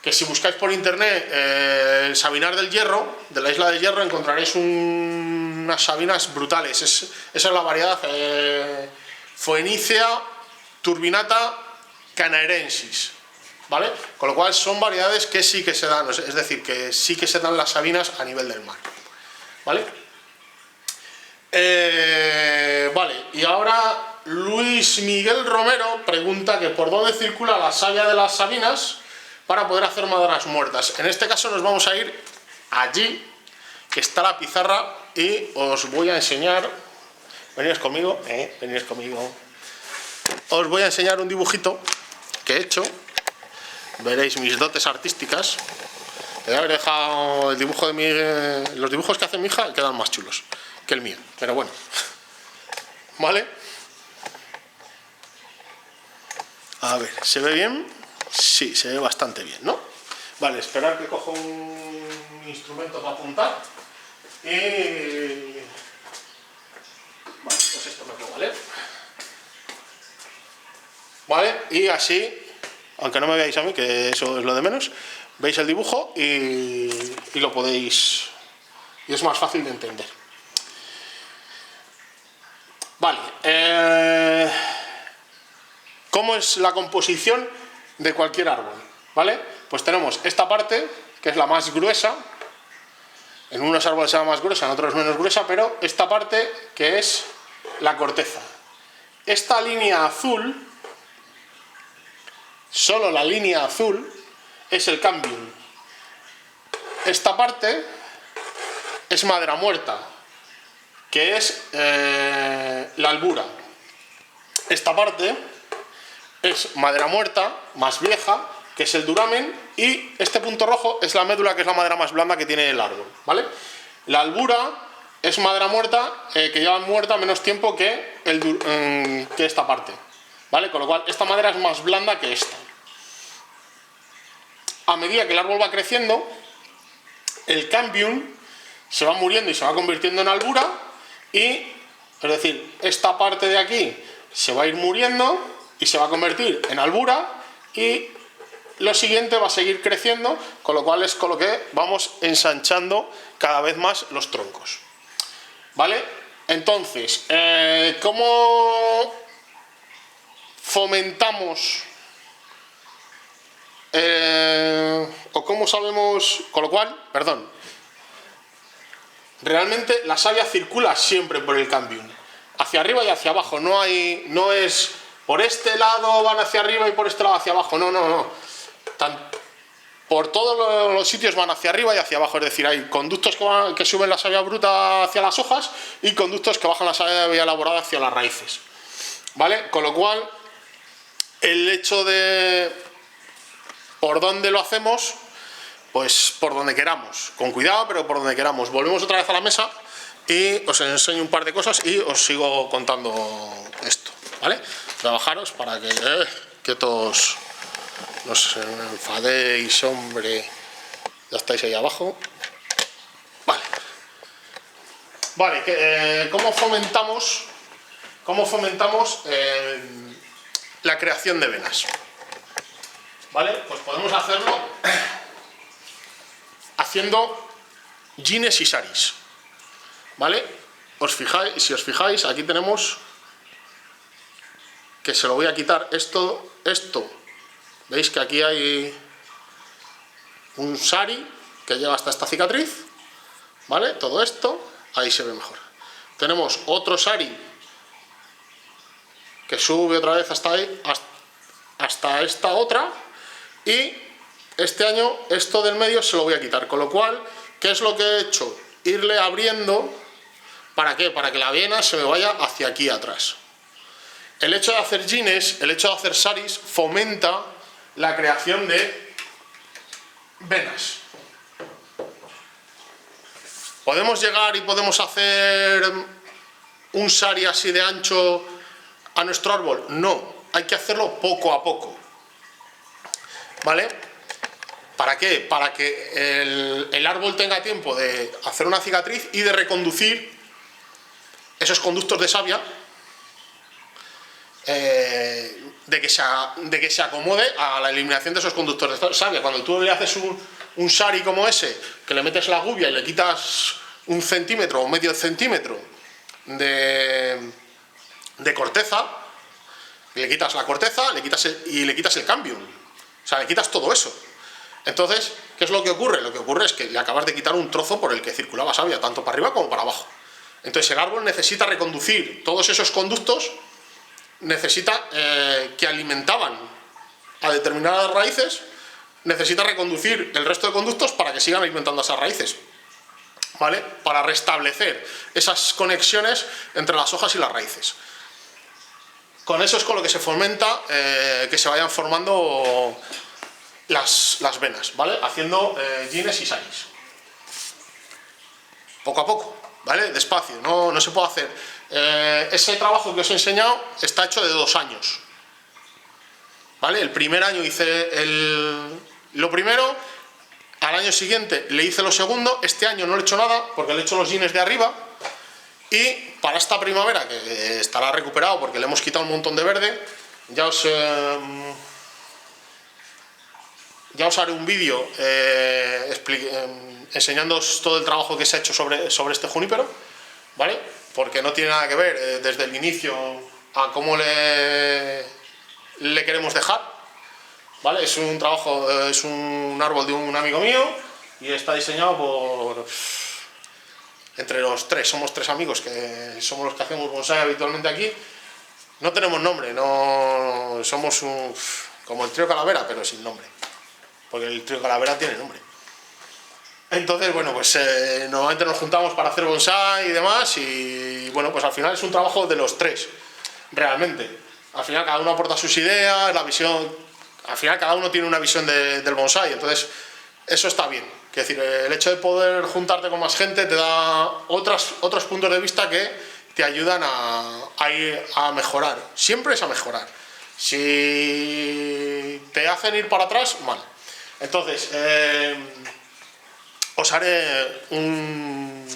que si buscáis por internet el Sabinar del Hierro, de la isla del Hierro, encontraréis unas sabinas brutales. Esa es la variedad Phoenicia turbinata canarensis, ¿vale? Con lo cual son variedades que sí que se dan, es decir, que sí que se dan las sabinas a nivel del mar, ¿vale? Vale, y ahora Luis Miguel Romero pregunta que por dónde circula la savia de las sabinas para poder hacer maderas muertas. En este caso nos vamos a ir allí, que está la pizarra y os voy a enseñar, venid conmigo, os voy a enseñar un dibujito que he hecho, veréis mis dotes artísticas. Voy a haber dejado el dibujo de los dibujos que hace mi hija quedan más chulos que el mío, pero bueno, ¿vale? A ver, ¿se ve bien? Sí, se ve bastante bien, ¿no? Vale, esperar que cojo un instrumento para apuntar y... Vale, pues esto me puede valer. Vale, y así, aunque no me veáis a mí, que eso es lo de menos, veis el dibujo y lo podéis... y es más fácil de entender. Vale, ¿cómo es la composición de cualquier árbol? ¿Vale? Pues tenemos esta parte, que es la más gruesa. En unos árboles será más gruesa, en otros menos gruesa, pero esta parte que es la corteza. Esta línea azul, solo la línea azul, es el cambium. Esta parte es madera muerta, que es la albura. Esta parte es madera muerta, más vieja, que es el duramen, y este punto rojo es la médula, que es la madera más blanda que tiene el árbol, ¿vale? La albura es madera muerta, que lleva muerta menos tiempo que esta parte, ¿vale? Con lo cual esta madera es más blanda que esta. A medida que el árbol va creciendo, el cambium se va muriendo y se va convirtiendo en albura, y, es decir, esta parte de aquí se va a ir muriendo y se va a convertir en albura, y lo siguiente va a seguir creciendo, con lo cual es con lo que vamos ensanchando cada vez más los troncos, ¿vale? Entonces, ¿cómo fomentamos o cómo sabemos? Con lo cual, perdón, realmente la savia circula siempre por el cambium, hacia arriba y hacia abajo, no es por este lado van hacia arriba y por este lado hacia abajo, no. Por todos los sitios van hacia arriba y hacia abajo, es decir, hay conductos que suben la savia bruta hacia las hojas y conductos que bajan la savia elaborada hacia las raíces, ¿vale? Con lo cual, el hecho de por dónde lo hacemos, pues por donde queramos, con cuidado, pero por donde queramos. Volvemos otra vez a la mesa y os enseño un par de cosas y os sigo contando esto, ¿vale? Trabajaros para que todos no os enfadéis, hombre. Ya estáis ahí abajo. Vale, ¿cómo fomentamos la creación de venas? ¿Vale? Pues podemos hacerlo haciendo jeans y saris, ¿vale? Si os fijáis, aquí tenemos que se lo voy a quitar esto, veis que aquí hay un sari que llega hasta esta cicatriz, ¿vale? Todo esto, ahí se ve mejor. Tenemos otro sari que sube otra vez hasta ahí, hasta esta otra, y este año esto del medio se lo voy a quitar, con lo cual, ¿qué es lo que he hecho? Irle abriendo, ¿para qué? Para que la vena se me vaya hacia aquí atrás. El hecho de hacer jeans, el hecho de hacer saris, fomenta la creación de venas. ¿Podemos llegar y podemos hacer un sari así de ancho a nuestro árbol? No, hay que hacerlo poco a poco, ¿vale? ¿Para qué? Para que el árbol tenga tiempo de hacer una cicatriz y de reconducir esos conductos de savia, de que se acomode a la eliminación de esos conductores de savia. Cuando tú le haces un sari como ese, que le metes la gubia y le quitas 1 centímetro o medio centímetro de corteza, le quitas la corteza le quitas el cambium, o sea, le quitas todo eso. Entonces, ¿qué es lo que ocurre? Lo que ocurre es que le acabas de quitar un trozo por el que circulaba savia, tanto para arriba como para abajo. Entonces el árbol necesita reconducir todos esos conductos, necesita que alimentaban a determinadas raíces, necesita reconducir el resto de conductos para que sigan alimentando a esas raíces. ¿vale? Para restablecer esas conexiones entre las hojas y las raíces. Con eso es con lo que se fomenta que se vayan formando las venas, ¿vale? Haciendo gines y saris. Poco a poco, ¿vale? Despacio, no se puede hacer. Ese trabajo que os he enseñado está hecho de 2 años. ¿Vale? El primer año hice lo primero, al año siguiente le hice lo segundo, este año no le he hecho nada porque le he hecho los gines de arriba y para esta primavera, que estará recuperado porque le hemos quitado un montón de verde, ya os haré un vídeo enseñándoos todo el trabajo que se ha hecho sobre este junípero, ¿vale? Porque no tiene nada que ver desde el inicio a cómo le queremos dejar, ¿vale? Es un trabajo, es un árbol de un amigo mío y está diseñado por entre los tres. Somos 3 amigos que somos los que hacemos bonsái habitualmente aquí. No tenemos nombre, no somos como el trío Calavera, pero sin nombre, porque el trío Calavera tiene nombre. Entonces, bueno, pues normalmente nos juntamos para hacer bonsái y demás y bueno, pues al final es un trabajo de los 3, realmente. Al final cada uno aporta sus ideas, la visión, al final cada uno tiene una visión del bonsái, entonces eso está bien. Es decir, el hecho de poder juntarte con más gente te da otros puntos de vista que te ayudan a ir a mejorar. Siempre es a mejorar. Si te hacen ir para atrás, mal. Entonces, os haré un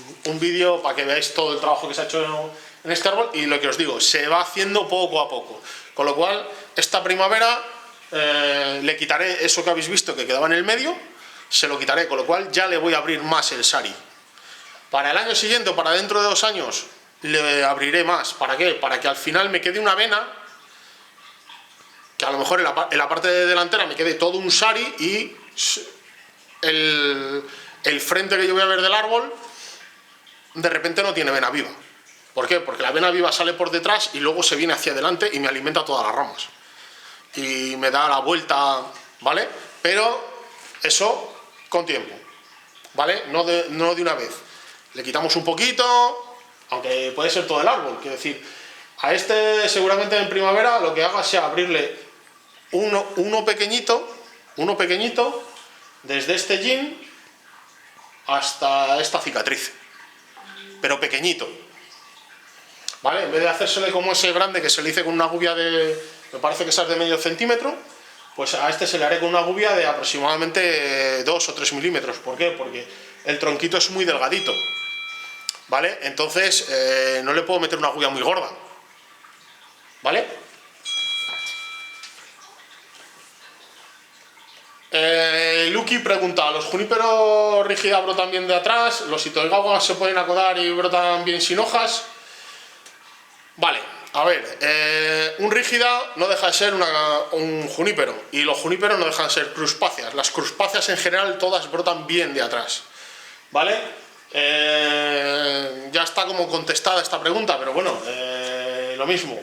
vídeo para que veáis todo el trabajo que se ha hecho en este árbol y lo que os digo, se va haciendo poco a poco. Con lo cual, esta primavera le quitaré eso que habéis visto que quedaba en el medio, se lo quitaré, con lo cual ya le voy a abrir más el sari. Para el año siguiente o para dentro de 2 años le abriré más. ¿Para qué? Para que al final me quede una vena, que a lo mejor en la parte delantera me quede todo un sari y el frente que yo voy a ver del árbol de repente no tiene vena viva. ¿Por qué? Porque la vena viva sale por detrás y luego se viene hacia adelante y me alimenta todas las ramas y me da la vuelta, ¿vale? Pero eso con tiempo, ¿vale? No de una vez. Le quitamos un poquito, aunque puede ser todo el árbol. Quiero decir, a este seguramente en primavera lo que haga sea abrirle uno pequeñito desde este gin hasta esta cicatriz, pero pequeñito, ¿vale? En vez de hacérsele como ese grande que se le hice con una gubia me parece que esa es de medio centímetro, pues a este se le haré con una gubia de aproximadamente 2 o 3 milímetros. ¿Por qué? Porque el tronquito es muy delgadito, ¿vale? Entonces no le puedo meter una gubia muy gorda, ¿vale? Lucky pregunta, ¿los juníperos rígida brotan bien de atrás? ¿Los itoigawas se pueden acodar y brotan bien sin hojas? Vale, a ver, un rígida no deja de ser un junípero y los juníperos no dejan de ser crustáceas. Las crustáceas en general todas brotan bien de atrás, ¿vale? Ya está como contestada esta pregunta, pero bueno, lo mismo.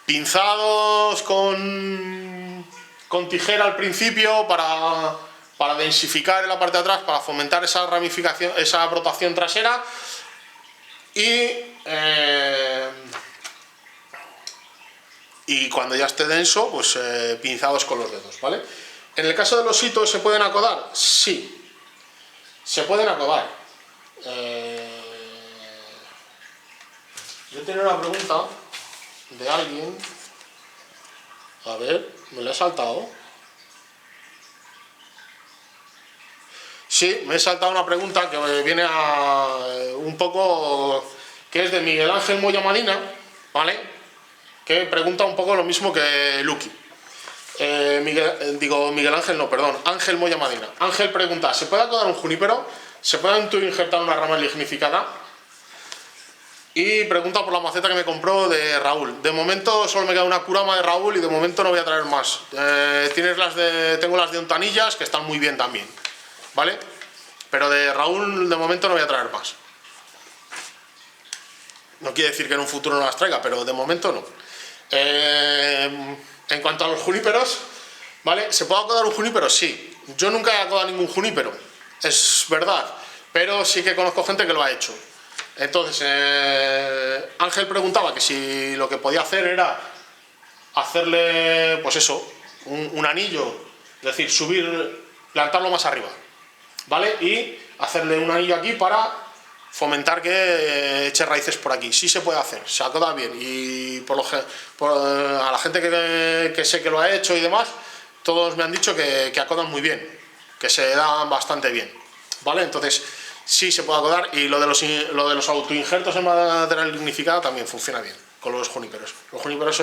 Pinzados con tijera al principio para densificar en la parte de atrás, para fomentar esa ramificación, esa brotación trasera y cuando ya esté denso, pues pinzados con los dedos, ¿vale? En el caso de los hitos, ¿se pueden acodar? Sí, se pueden acodar. Yo tenía una pregunta de alguien, a ver, me la he saltado. Sí, me he saltado una pregunta que viene un poco, que es de Miguel Ángel Moya Madina, ¿vale? Que pregunta un poco lo mismo que Lucky. Miguel Ángel, no, perdón, Ángel Moya Madina. Ángel pregunta, ¿se puede acodar un junípero? ¿Se puede injertar una rama lignificada? Y pregunta por la maceta que me compró de Raúl. De momento solo me queda una curama de Raúl y de momento no voy a traer más. Tengo las de Ontanillas que están muy bien también, ¿vale? Pero de Raúl de momento no voy a traer más. No quiere decir que en un futuro no las traiga, pero de momento no. En cuanto a los juníperos, ¿vale? ¿Se puede acodar un junípero? Sí. Yo nunca he acodado ningún junípero, es verdad. pero sí que conozco gente que lo ha hecho. Entonces, Ángel preguntaba que si lo que podía hacer era hacerle, pues eso, un anillo, es decir, plantarlo más arriba, ¿vale? Y hacerle un anillo aquí para fomentar que eche raíces por aquí. Sí se puede hacer, se acoda bien, y a la gente que sé que lo ha hecho y demás, todos me han dicho que acodan muy bien, que se dan bastante bien, ¿vale? Entonces sí se puede acodar, y lo de los autoinjertos en madera lignificada también funciona bien con los juníperos. Los juníperos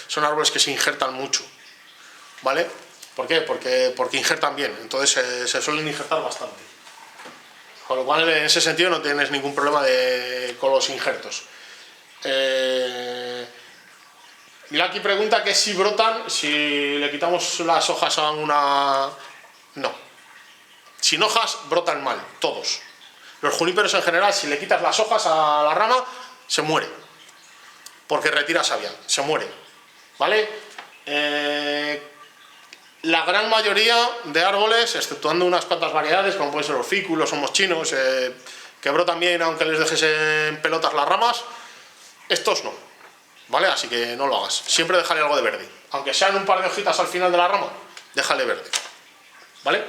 son árboles que se injertan mucho, ¿vale? ¿Por qué? Porque injertan bien, entonces se suelen injertar bastante. Con lo cual, en ese sentido, no tienes ningún problema con los injertos. Lucky pregunta que si brotan, si le quitamos las hojas a una... No. Sin hojas brotan mal, todos. Los juníperos en general, si le quitas las hojas a la rama, se muere. Porque retira savia, se muere. ¿Vale? La gran mayoría de árboles, exceptuando unas cuantas variedades, como pueden ser los ficus, los homos chinos, que brotan bien aunque les dejes en pelotas las ramas, estos no, ¿vale? Así que no lo hagas. Siempre déjale algo de verde. Aunque sean un par de hojitas al final de la rama, déjale verde, ¿vale?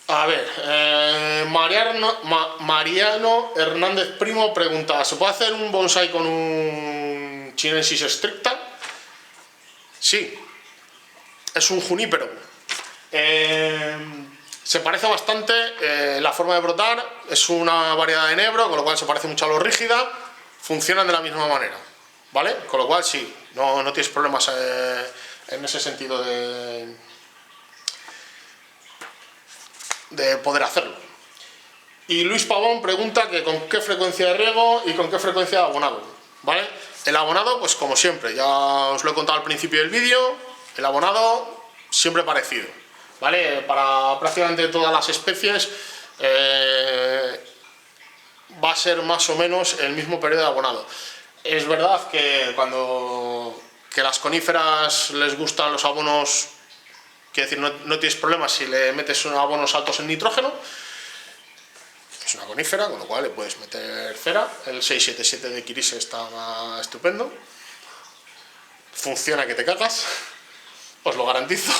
A ver, Mariano Hernández Primo pregunta: ¿se puede hacer un bonsai con un chinensis stricta? Sí, es un junípero. Se parece bastante la forma de brotar, es una variedad de enebro, con lo cual se parece mucho a lo rígida, funcionan de la misma manera, ¿vale? Con lo cual sí, no tienes problemas en ese sentido de poder hacerlo. Y Luis Pavón pregunta que con qué frecuencia de riego y con qué frecuencia de abonado, ¿vale? El abonado, pues como siempre, ya os lo he contado al principio del vídeo, el abonado siempre parecido, ¿vale? Para prácticamente todas las especies va a ser más o menos el mismo periodo de abonado. Es verdad que que las coníferas les gustan los abonos, quiero decir, no tienes problemas si le metes abonos altos en nitrógeno. Es una conífera, con lo cual le puedes meter cera. El 677 de Kirise está estupendo. Funciona que te cagas, os lo garantizo.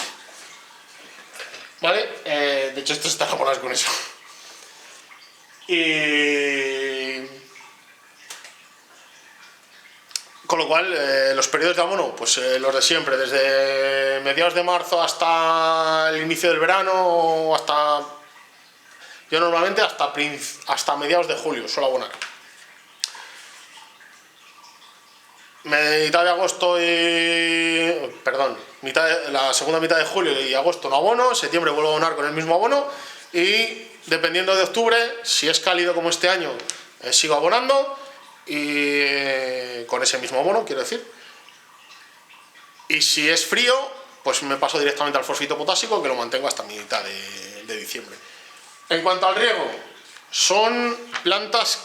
¿Vale? De hecho, esto está abonados con eso. Y con lo cual, los periodos de abono, pues los de siempre, desde mediados de marzo hasta el inicio del verano, o hasta... Yo normalmente hasta mediados de julio suelo abonar. Mitad de agosto la segunda mitad de julio y agosto no abono, septiembre vuelvo a abonar con el mismo abono, y dependiendo de octubre, si es cálido como este año, sigo abonando, y con ese mismo abono, quiero decir. Y si es frío, pues me paso directamente al fosfito potásico, que lo mantengo hasta mitad de diciembre. En cuanto al riego, son plantas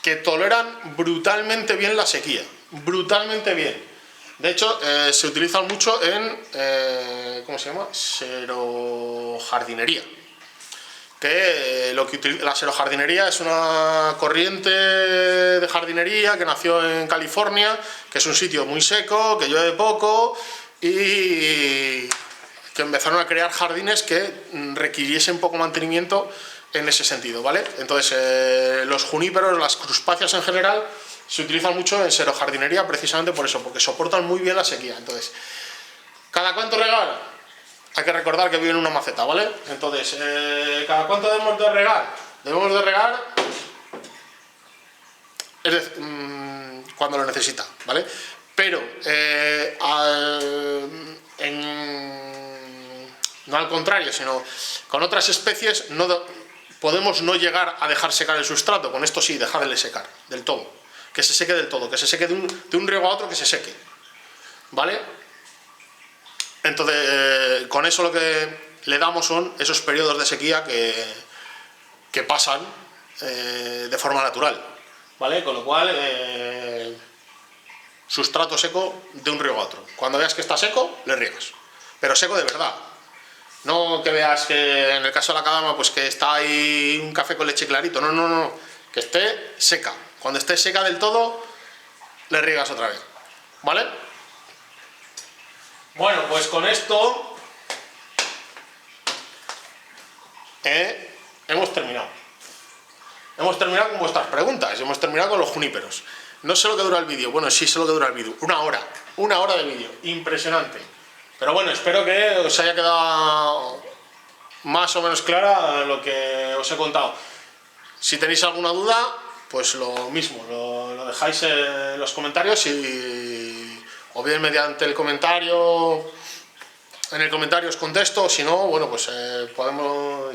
que toleran brutalmente bien la sequía, brutalmente bien. De hecho, se utilizan mucho en, ¿cómo se llama? Serojardinería. La serojardinería es una corriente de jardinería que nació en California, que es un sitio muy seco, que llueve poco, y que empezaron a crear jardines que requiriesen poco mantenimiento en ese sentido, ¿vale? Entonces, los juníperos, las crustáceas en general, se utilizan mucho en serojardinería precisamente por eso, porque soportan muy bien la sequía. Entonces, ¿cada cuánto regar? Hay que recordar que vive en una maceta, ¿vale? Entonces, ¿cada cuánto debemos de regar? Debemos de regar cuando lo necesita, ¿vale? Pero, no al contrario, sino con otras especies podemos no llegar a dejar secar el sustrato. Con esto sí, dejarle secar del todo, que se seque del todo, que se seque de un riego a otro, que se seque, ¿vale? Entonces, con eso lo que le damos son esos periodos de sequía que pasan de forma natural, ¿vale? Con lo cual, sustrato seco de un riego a otro. Cuando veas que está seco, le riegas, pero seco de verdad. No que veas que en el caso de la cadama, pues que está ahí un café con leche clarito. No, no, no. Que esté seca. Cuando esté seca del todo, le riegas otra vez. ¿Vale? Bueno, pues con esto hemos terminado. Hemos terminado con vuestras preguntas. Hemos terminado con los juníperos. No sé lo que dura el vídeo. Bueno, sí sé lo que dura el vídeo. Una hora de vídeo. Impresionante. Pero bueno, espero que os haya quedado más o menos clara lo que os he contado. Si tenéis alguna duda, pues lo mismo, lo dejáis en los comentarios o bien mediante el comentario, en el comentario os contesto, o si no, bueno, pues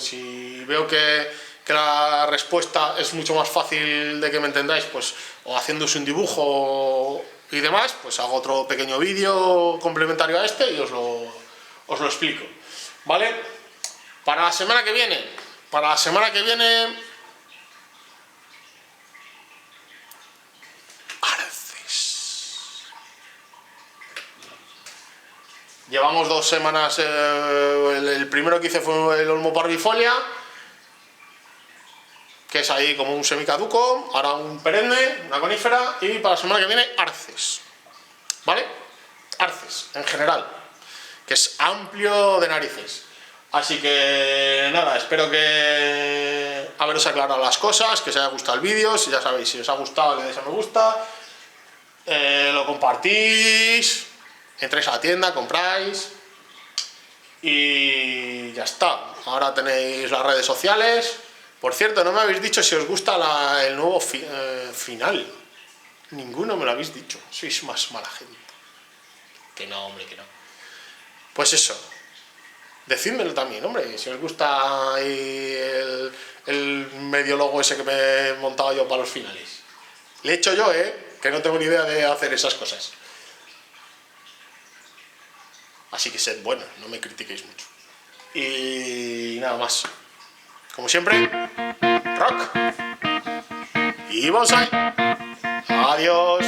si veo que la respuesta es mucho más fácil de que me entendáis, pues o haciéndose un dibujo y demás, pues hago otro pequeño vídeo complementario a este y os lo explico, ¿vale? Para la semana que viene, arces. Llevamos 2 semanas, el primero que hice fue el olmo parvifolia, que es ahí como un semicaduco, ahora un perenne, una conífera, y para la semana que viene arces, ¿vale? Arces, en general, que es amplio de narices. Así que nada, espero que haberos aclarado las cosas, que os haya gustado el vídeo. Si ya sabéis, si os ha gustado, le dais a me gusta, lo compartís, entráis a la tienda, compráis y ya está. Ahora tenéis las redes sociales. Por cierto, no me habéis dicho si os gusta el nuevo final. Ninguno me lo habéis dicho. Sois más mala gente. Que no, hombre, que no. Pues eso. Decídmelo también, hombre, si os gusta el medio logo ese que me he montado yo para los finales. Le he hecho yo, que no tengo ni idea de hacer esas cosas. Así que sed buenos, no me critiquéis mucho. Y nada más. Como siempre, rock y bonsai. Adiós.